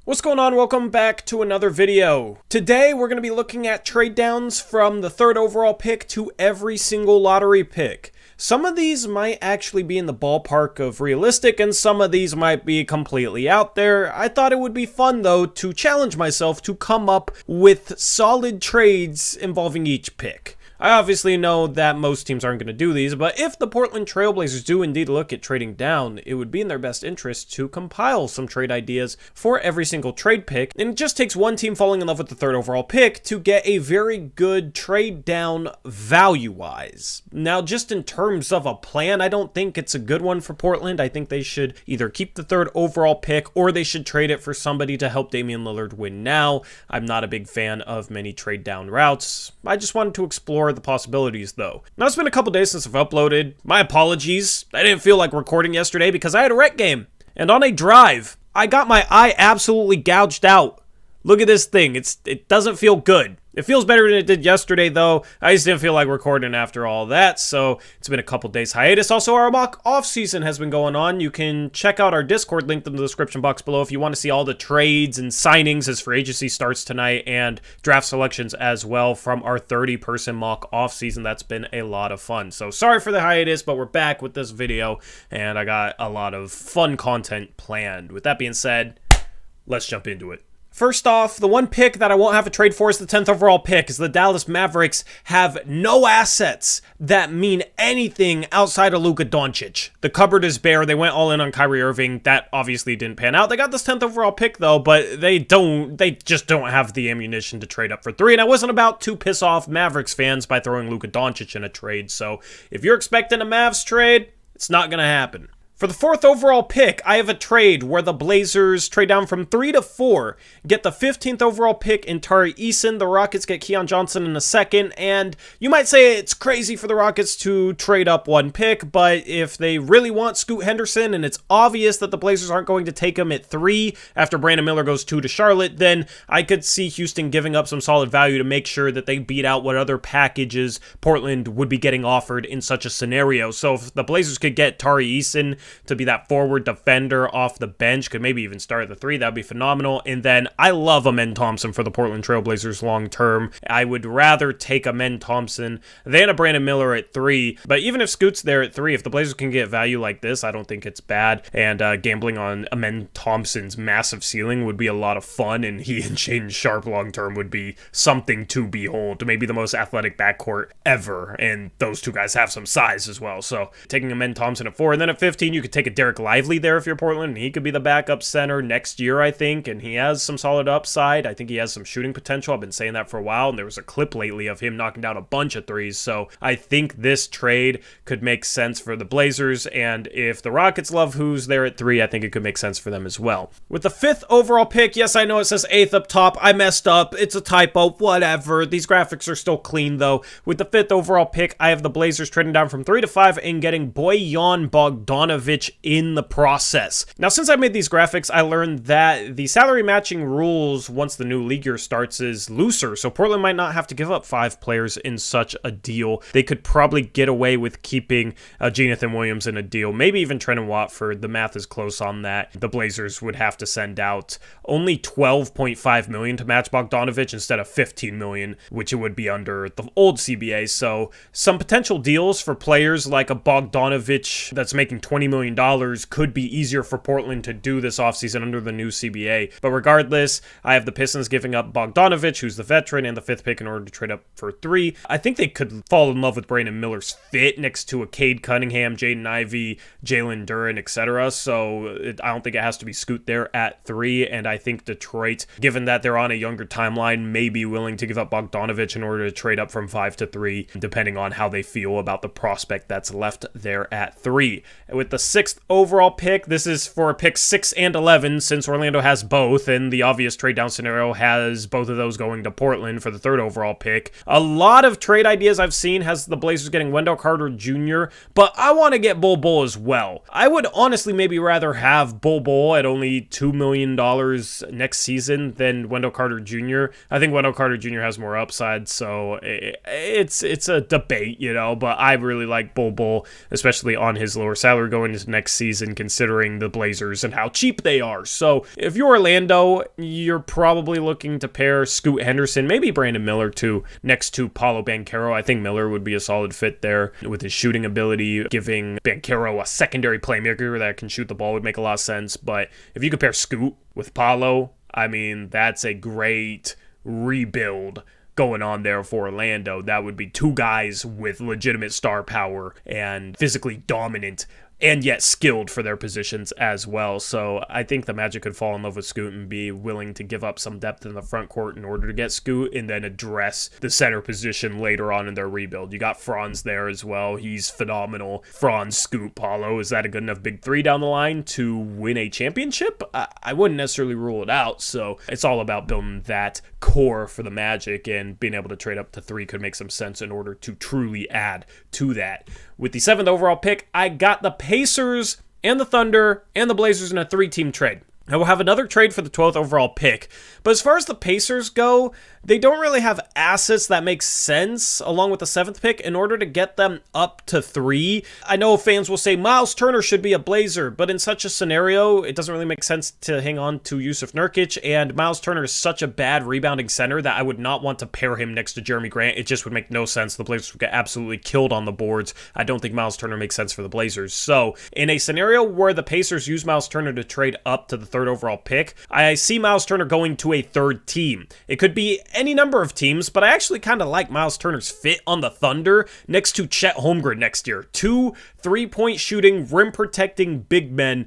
What's going on? Welcome back to another video. Today we're going to be looking at trade downs from the third overall pick to every single lottery pick. Some of these might actually be in the ballpark of realistic and some of these might be completely out there. I thought it would be fun though to challenge myself to come up with solid trades involving each pick. I obviously know that most teams aren't going to do these, but if the Portland Trail Blazers do indeed look at trading down, it would be in their best interest to compile some trade ideas for every single trade pick, and it just takes one team falling in love with the third overall pick to get a very good trade down value-wise. Now, just in terms of a plan, I don't think it's a good one for Portland. I think they should either keep the third overall pick or they should trade it for somebody to help Damian Lillard win now. I'm not a big fan of many trade down routes. I just wanted to explore the possibilities though. Now it's been a couple days since I've uploaded. My apologies. I didn't feel like recording yesterday because I had a rec game. And on a drive, I got my eye absolutely gouged out. Look at this thing. It doesn't feel good. It feels better than it did yesterday, though. I just didn't feel like recording after all that, so it's been a couple days hiatus. Also, our mock off-season has been going on. You can check out our Discord linked in the description box below if you want to see all the trades and signings as free agency starts tonight and draft selections as well from our 30-person mock off-season. That's been a lot of fun. So sorry for the hiatus, but we're back with this video, and I got a lot of fun content planned. With that being said, let's jump into it. First off, the one pick that I won't have a trade for is the 10th overall pick, as the Dallas Mavericks have no assets that mean anything outside of Luka Doncic. The cupboard is bare. They went all in on Kyrie Irving. That obviously didn't pan out. They got this 10th overall pick, though, but they just don't have the ammunition to trade up for 3, and I wasn't about to piss off Mavericks fans by throwing Luka Doncic in a trade, so if you're expecting a Mavs trade, it's not going to happen. For the 4th overall pick, I have a trade where the Blazers trade down from 3 to 4, get the 15th overall pick in Tari Eason. The Rockets get Keon Johnson in a second, and you might say it's crazy for the Rockets to trade up one pick, but if they really want Scoot Henderson, and it's obvious that the Blazers aren't going to take him at 3 after Brandon Miller goes 2 to Charlotte, then I could see Houston giving up some solid value to make sure that they beat out what other packages Portland would be getting offered in such a scenario. So if the Blazers could get Tari Eason to be that forward defender off the bench, could maybe even start at the 3, that'd be phenomenal. And then I love Amen Thompson for the Portland Trail Blazers long term. I would rather take Amen Thompson than a Brandon Miller at 3, but even if Scoot's there at 3, if the Blazers can get value like this, I don't think it's bad. And gambling on Amen Thompson's massive ceiling would be a lot of fun, and he and Shaedon Sharpe long term would be something to behold. Maybe the most athletic backcourt ever, and those two guys have some size as well. So taking Amen Thompson at 4, and then at 15 you could take a Derek Lively there if you're Portland, and he could be the backup center next year, I think, and he has some solid upside. I think he has some shooting potential. I've been saying that for a while, and there was a clip lately of him knocking down a bunch of threes, so I think this trade could make sense for the Blazers, and if the Rockets love who's there at 3, I think it could make sense for them as well. With the 5th overall pick, yes, I know it says 8th up top. I messed up. It's a typo. Whatever. These graphics are still clean, though. With the 5th overall pick, I have the Blazers trading down from 3 to 5 and getting Bojan Bogdanovic in the process. Now, since I made these graphics, I learned that the salary matching rules once the new league year starts is looser, so Portland might not have to give up 5 players in such a deal. They could probably get away with keeping Jonathan Williams in a deal, maybe even Trendon Watford. The math is close on that. The Blazers would have to send out only $12.5 million to match Bogdanovic instead of $15 million, which it would be under the old CBA, so some potential deals for players like a Bogdanovic that's making $20 million could be easier for Portland to do this offseason under the new CBA. But regardless, I have the Pistons giving up Bogdanovic, who's the veteran, and the 5th pick in order to trade up for 3. I think they could fall in love with Brandon Miller's fit next to a Cade Cunningham, Jaden Ivey, Jalen Duren, etc. So I don't think it has to be Scoot there at 3, and I think Detroit, given that they're on a younger timeline, may be willing to give up Bogdanovic in order to trade up from 5 to 3, depending on how they feel about the prospect that's left there at 3. With the 6th overall pick, this is for pick 6 and 11, since Orlando has both, and the obvious trade down scenario has both of those going to Portland for the 3rd overall pick. A lot of trade ideas I've seen has the Blazers getting Wendell Carter Jr., but I want to get Bol Bol as well. I would honestly maybe rather have Bol Bol at only $2 million next season than Wendell Carter Jr. I think Wendell Carter Jr. has more upside, so it's a debate, you know, but I really like Bol Bol, especially on his lower salary going into next season considering the Blazers and how cheap they are. So if you're Orlando, you're probably looking to pair Scoot Henderson, maybe Brandon Miller too, next to Paolo Banchero. I think Miller would be a solid fit there with his shooting ability. Giving Banchero a secondary playmaker that can shoot the ball would make a lot of sense. But if you compare Scoot with Paolo, I mean, that's a great rebuild going on there for Orlando. That would be two guys with legitimate star power and physically dominant and yet skilled for their positions as well. So I think the Magic could fall in love with Scoot and be willing to give up some depth in the front court in order to get Scoot and then address the center position later on in their rebuild. You got Franz there as well. He's phenomenal. Franz, Scoot, Paolo. Is that a good enough big three down the line to win a championship? I wouldn't necessarily rule it out. So it's all about building that core for the Magic, and being able to trade up to 3 could make some sense in order to truly add to that. With the 7th overall pick, I got the Pacers and the Thunder and the Blazers in a 3-team trade. I will have another trade for the 12th overall pick, but as far as the Pacers go, they don't really have assets that make sense along with the 7th pick in order to get them up to 3. I know fans will say Miles Turner should be a Blazer, but in such a scenario, it doesn't really make sense to hang on to Yusuf Nurkic, and Miles Turner is such a bad rebounding center that I would not want to pair him next to Jeremy Grant. It just would make no sense. The Blazers would get absolutely killed on the boards. I don't think Miles Turner makes sense for the Blazers. So in a scenario where the Pacers use Miles Turner to trade up to the 3rd overall pick, I see Miles Turner going to a 3rd team. It could be any number of teams, but I actually kind of like Miles Turner's fit on the Thunder next to Chet Holmgren next year. 2 3-point shooting, rim protecting big men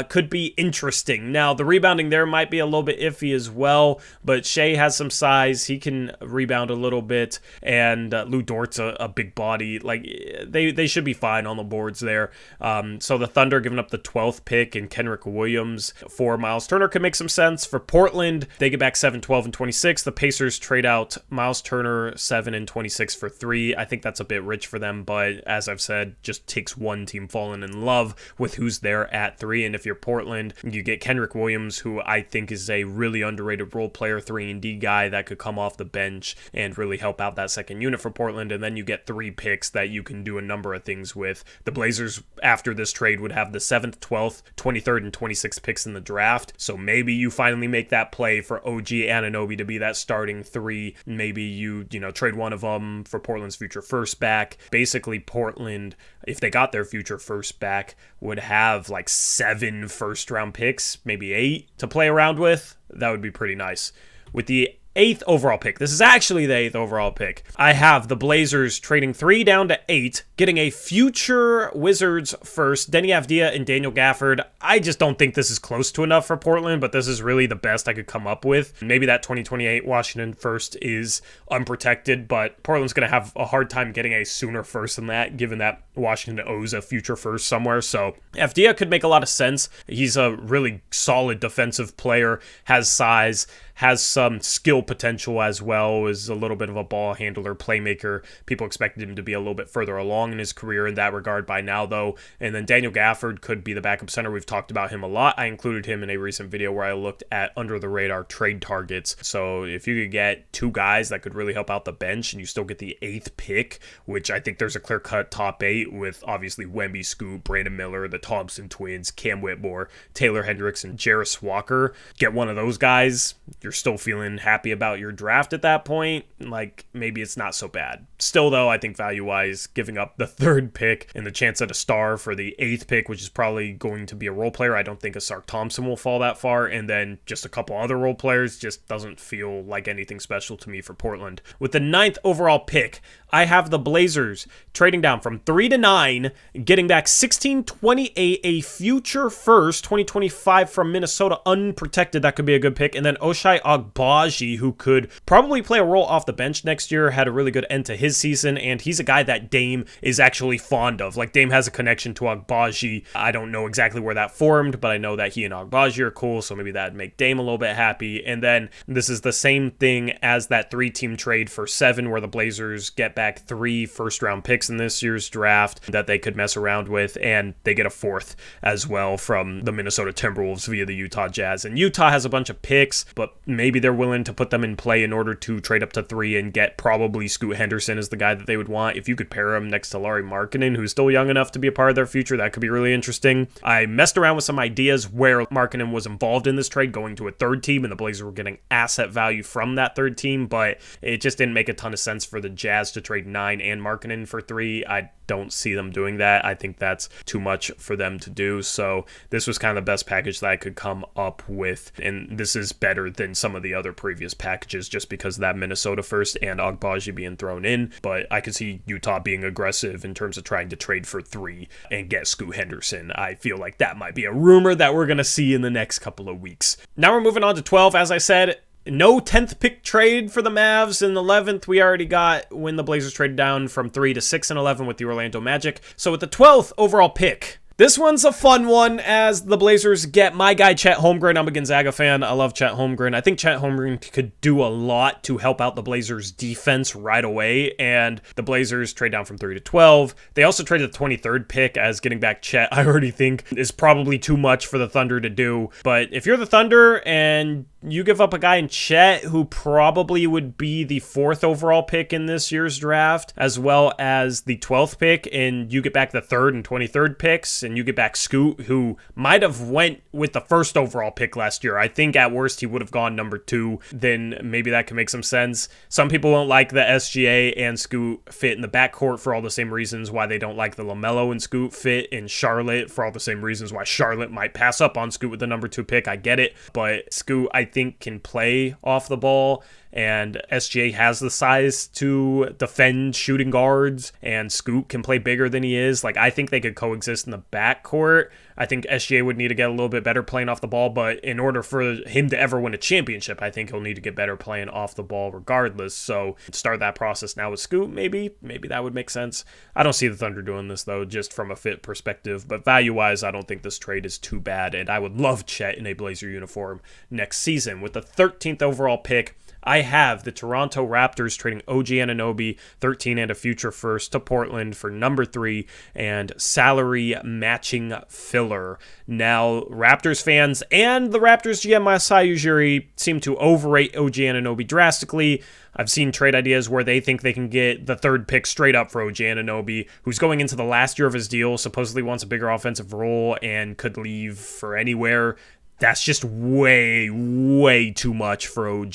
could be interesting. Now, the rebounding there might be a little bit iffy as well, but Shea has some size. He can rebound a little bit, and Lou Dort's a big body. Like, they should be fine on the boards there. So the Thunder giving up the 12th pick and Kenrich Williams for Miles Turner could make some sense. For Portland, they get back 7, 12, and 26. The Pacers trade out Miles Turner 7 and 26 for 3. I think that's a bit rich for them, but as I've said, just takes one team falling in love with who's there at 3. And if you're Portland, you get Kenrich Williams, who I think is a really underrated role player, 3-and-D guy that could come off the bench and really help out that second unit for Portland. And then you get 3 picks that you can do a number of things with. The Blazers, after this trade, would have the 7th, 12th, 23rd, and 26th picks in the draft. So maybe you finally make that play for OG Anunoby to be that starting 3. Maybe you trade one of them for Portland's future first back. Basically, Portland, if they got their future first back, would have like 7 first-round picks, maybe 8 to play around with. That would be pretty nice. With the 8th overall pick. This is actually the 8th overall pick. I have the Blazers trading 3 down to 8, getting a future Wizards first, Denny Avdija and Daniel Gafford. I just don't think this is close to enough for Portland, but this is really the best I could come up with. Maybe that 2028 Washington first is unprotected, but Portland's going to have a hard time getting a sooner first than that, given that Washington owes a future first somewhere. So Avdija could make a lot of sense. He's a really solid defensive player, has size, has some skill potential as well, is a little bit of a ball handler, playmaker. People expected him to be a little bit further along in his career in that regard by now, though. And then Daniel Gafford could be the backup center. We've talked about him a lot. I included him in a recent video where I looked at under-the-radar trade targets. So if you could get 2 guys that could really help out the bench and you still get the 8th pick, which I think there's a clear-cut top 8 with obviously Wemby, Scoot, Brandon Miller, the Thompson twins, Cam Whitmore, Taylor Hendricks, and Jarris Walker. Get one of those guys, you're still feeling happy about your draft at that point. Like, maybe it's not so bad. Still, though, I think value-wise, giving up the 3rd pick and the chance at a star for the 8th pick, which is probably going to be a role player. I don't think Asar Thompson will fall that far. And then just a couple other role players just doesn't feel like anything special to me for Portland. With the 9th overall pick, I have the Blazers trading down from 3 to 9, getting back 1628, a future first, 2025 from Minnesota, unprotected. That could be a good pick. And then Ochai Agbaji, who could probably play a role off the bench next year, had a really good end to his season, and he's a guy that Dame is actually fond of. Like, Dame has a connection to Agbaji. I don't know exactly where that formed, but I know that he and Agbaji are cool, so maybe that'd make Dame a little bit happy. And then this is the same thing as that 3-team trade for 7, where the Blazers get back 3 first-round picks in this year's draft that they could mess around with, and they get a 4th as well from the Minnesota Timberwolves via the Utah Jazz. And Utah has a bunch of picks, but maybe they're willing to put them in play in order to trade up to 3 and get probably Scoot Henderson as the guy that they would want. If you could pair him next to Lauri Markkanen, who's still young enough to be a part of their future, that could be really interesting. I messed around with some ideas where Markkanen was involved in this trade, going to a third team, and the Blazers were getting asset value from that third team, but it just didn't make a ton of sense for the Jazz to trade 9 and Markkanen for 3. I don't see them doing that. I think that's too much for them to do. So this was kind of the best package that I could come up with. And this is better than some of the other previous packages just because of that Minnesota first and Agbaji being thrown in. But I could see Utah being aggressive in terms of trying to trade for 3 and get Scoot Henderson. I feel like that might be a rumor that we're going to see in the next couple of weeks. Now we're moving on to 12. As I said, no 10th pick trade for the Mavs. In 11th, we already got when the Blazers traded down from 3 to 6 and 11 with the Orlando Magic. So with the 12th overall pick, this one's a fun one as the Blazers get my guy Chet Holmgren. I'm a Gonzaga fan. I love Chet Holmgren. I think Chet Holmgren could do a lot to help out the Blazers defense right away, and the Blazers trade down from 3 to 12. They also traded the 23rd pick, as getting back Chet I already think is probably too much for the Thunder to do. But if you're the Thunder and you give up a guy in Chet who probably would be the 4th overall pick in this year's draft, as well as the 12th pick, and you get back the 3rd and 23rd picks, and you get back Scoot, who might have went with the 1st overall pick last year. I think at worst he would have gone number 2. Then maybe that can make some sense. Some people won't like the SGA and Scoot fit in the backcourt for all the same reasons why they don't like the LaMelo and Scoot fit in Charlotte, for all the same reasons why Charlotte might pass up on Scoot with the number 2 pick. I get it, but Scoot, I think, can play off the ball, and SGA has the size to defend shooting guards, and Scoot can play bigger than he is. Like, I think they could coexist in the backcourt. I think SGA would need to get a little bit better playing off the ball, but in order for him to ever win a championship, I think he'll need to get better playing off the ball regardless. So start that process now with Scoot, maybe that would make sense. I don't see the Thunder doing this, though, just from a fit perspective, but value-wise, I don't think this trade is too bad, and I would love Chet in a Blazer uniform next season. With the 13th overall pick, I have the Toronto Raptors trading OG Anunoby, 13 and a future first, to Portland for number 3 and salary matching filler. Now, Raptors fans and the Raptors GM Masai Ujiri seem to overrate OG Anunoby drastically. I've seen trade ideas where they think they can get the 3rd pick straight up for OG Anunoby, who's going into the last year of his deal, supposedly wants a bigger offensive role and could leave for anywhere. That's just way, way too much for OG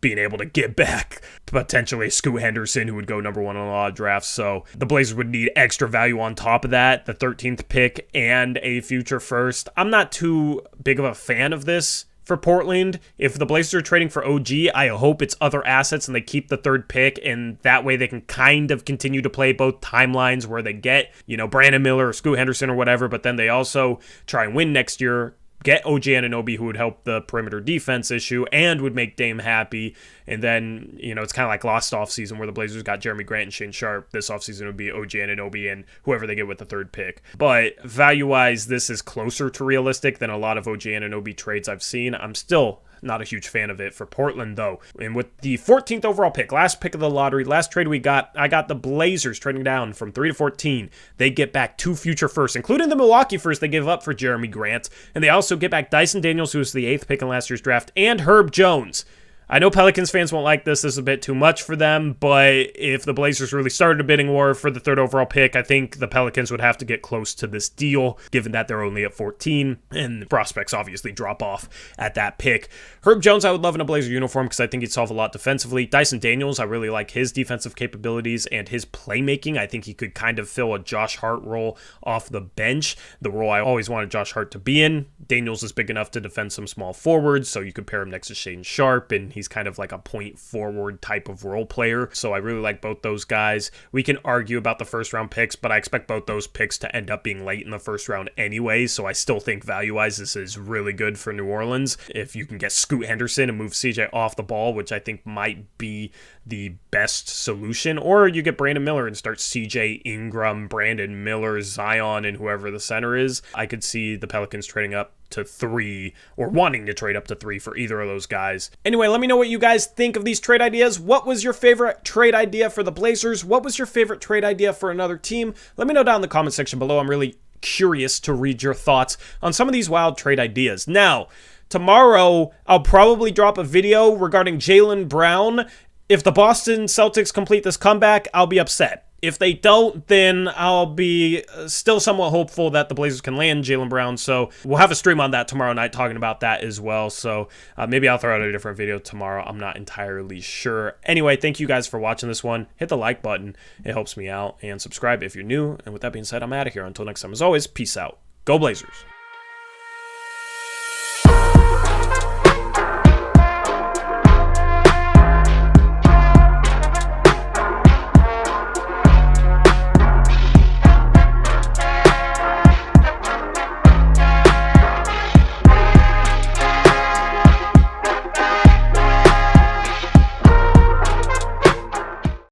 being able to get back potentially Scoot Henderson, who would go number 1 on a lot of drafts. So the Blazers would need extra value on top of that, the 13th pick and a future first. I'm not too big of a fan of this for Portland. If the Blazers are trading for OG, I hope it's other assets and they keep the 3rd pick, and that way they can kind of continue to play both timelines where they get, Brandon Miller or Scoot Henderson or whatever, but then they also try and win next year, get OG Anunoby, who would help the perimeter defense issue and would make Dame happy. And then, it's kind of like last offseason where the Blazers got Jeremy Grant and Shane Sharp. This offseason would be OG Anunoby and whoever they get with the 3rd pick. But value-wise, this is closer to realistic than a lot of OG Anunoby trades I've seen. I'm still not a huge fan of it for Portland, though. And with the 14th overall pick, last pick of the lottery, last trade I got the Blazers trading down from 3 to 14. They get back 2 future firsts, including the Milwaukee first they give up for Jeremy Grant. And they also get back Dyson Daniels, who was the 8th pick in last year's draft, and Herb Jones. I know Pelicans fans won't like this. This is a bit too much for them, but if the Blazers really started a bidding war for the 3rd overall pick, I think the Pelicans would have to get close to this deal, given that they're only at 14, and the prospects obviously drop off at that pick. Herb Jones, I would love in a Blazer uniform because I think he'd solve a lot defensively. Dyson Daniels, I really like his defensive capabilities and his playmaking. I think he could kind of fill a Josh Hart role off the bench, the role I always wanted Josh Hart to be in. Daniels is big enough to defend some small forwards, so you could pair him next to Shane Sharp, and he's kind of like a point forward type of role player. So I really like both those guys. We can argue about the 1st round picks, but I expect both those picks to end up being late in the 1st round anyway. So I still think value-wise, this is really good for New Orleans. If you can get Scoot Henderson and move CJ off the ball, which I think might be the best solution, or you get Brandon Miller and start CJ Ingram, Brandon Miller, Zion, and whoever the center is. I could see the Pelicans trading up to 3 or wanting to trade up to 3 for either of those guys. Anyway, let me know what you guys think of these trade ideas. What was your favorite trade idea for the Blazers? What was your favorite trade idea for another team? Let me know down in the comment section below. I'm really curious to read your thoughts on some of these wild trade ideas. Now, tomorrow I'll probably drop a video regarding Jaylen Brown. If the Boston Celtics complete this comeback, I'll be upset. If they don't, then I'll be still somewhat hopeful that the Blazers can land Jaylen Brown. So we'll have a stream on that tomorrow night talking about that as well. So maybe I'll throw out a different video tomorrow. I'm not entirely sure. Anyway, thank you guys for watching this one. Hit the like button. It helps me out. And subscribe if you're new. And with that being said, I'm out of here. Until next time, as always, peace out. Go Blazers.